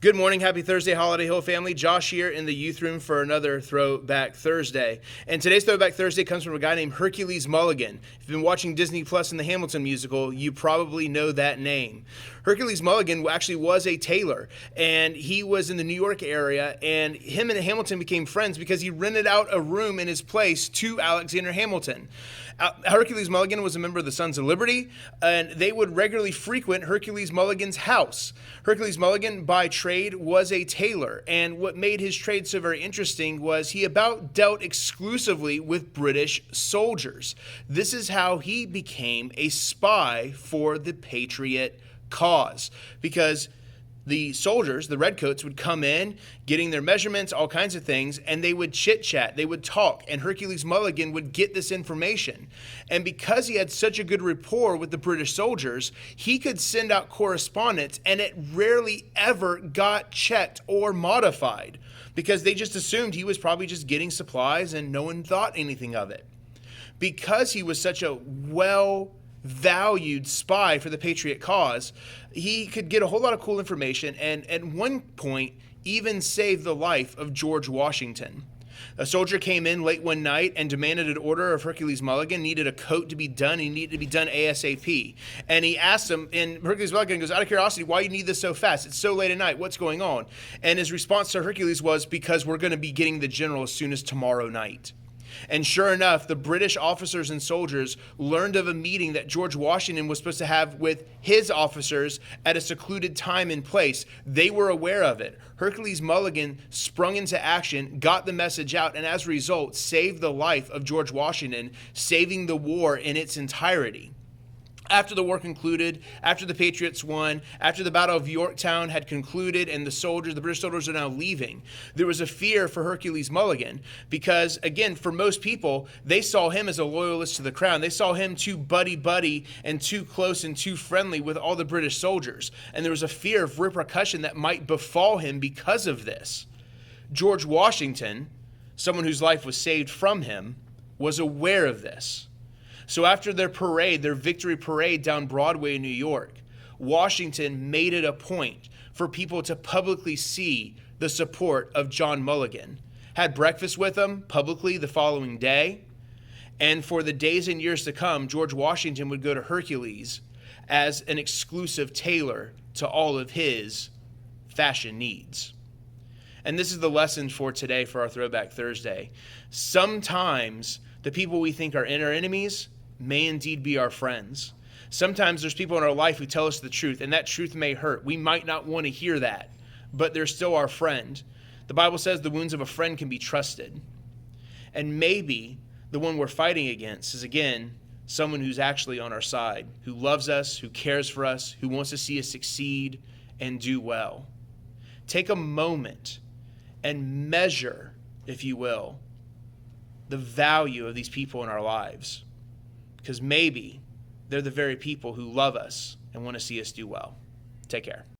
Good morning. Happy Thursday, Holiday Hill family. Josh here in the youth room for another Throwback Thursday. And today's Throwback Thursday comes from a guy named Hercules Mulligan. If you've been watching Disney Plus and the Hamilton musical, you probably know that name. Hercules Mulligan actually was a tailor, and he was in the New York area, and him and Hamilton became friends because he rented out a room in his place to Alexander Hamilton. Hercules Mulligan was a member of the Sons of Liberty, and they would regularly frequent Hercules Mulligan's house. Hercules Mulligan, by trade, was a tailor, and what made his trade so very interesting was he about dealt exclusively with British soldiers. This is how he became a spy for the Patriot cause, because the soldiers, the redcoats, would come in, getting their measurements, all kinds of things, and they would chit-chat, they would talk, and Hercules Mulligan would get this information. And because he had such a good rapport with the British soldiers, he could send out correspondence, and it rarely ever got checked or modified, because they just assumed he was probably just getting supplies, and no one thought anything of it. Because he was such a valued spy for the Patriot cause, he could get a whole lot of cool information, and at one point even saved the life of George Washington. A soldier came in late one night and demanded an order of Hercules Mulligan, needed a coat to be done, he needed to be done ASAP. And he asked him, and Hercules Mulligan goes, out of curiosity, why do you need this so fast? It's so late at night, what's going on? And his response to Hercules was, because we're going to be getting the general as soon as tomorrow night. And sure enough, the British officers and soldiers learned of a meeting that George Washington was supposed to have with his officers at a secluded time and place. They were aware of it. Hercules Mulligan sprung into action, got the message out, and as a result, saved the life of George Washington, saving the war in its entirety. After the war concluded, after the Patriots won, after the Battle of Yorktown had concluded and the British soldiers are now leaving, there was a fear for Hercules Mulligan because, again, for most people, they saw him as a loyalist to the crown. They saw him too buddy-buddy and too close and too friendly with all the British soldiers. And there was a fear of repercussion that might befall him because of this. George Washington, someone whose life was saved from him, was aware of this. So after their parade, their victory parade down Broadway in New York, Washington made it a point for people to publicly see the support of John Mulligan, had breakfast with him publicly the following day, and for the days and years to come, George Washington would go to Hercules as an exclusive tailor to all of his fashion needs. And this is the lesson for today for our Throwback Thursday. Sometimes the people we think are our enemies may indeed be our friends. Sometimes there's people in our life who tell us the truth, and that truth may hurt. We might not want to hear that, but they're still our friend. The Bible says the wounds of a friend can be trusted. And maybe the one we're fighting against is, again, someone who's actually on our side, who loves us, who cares for us, who wants to see us succeed and do well. Take a moment and measure, if you will, the value of these people in our lives, because maybe they're the very people who love us and want to see us do well. Take care.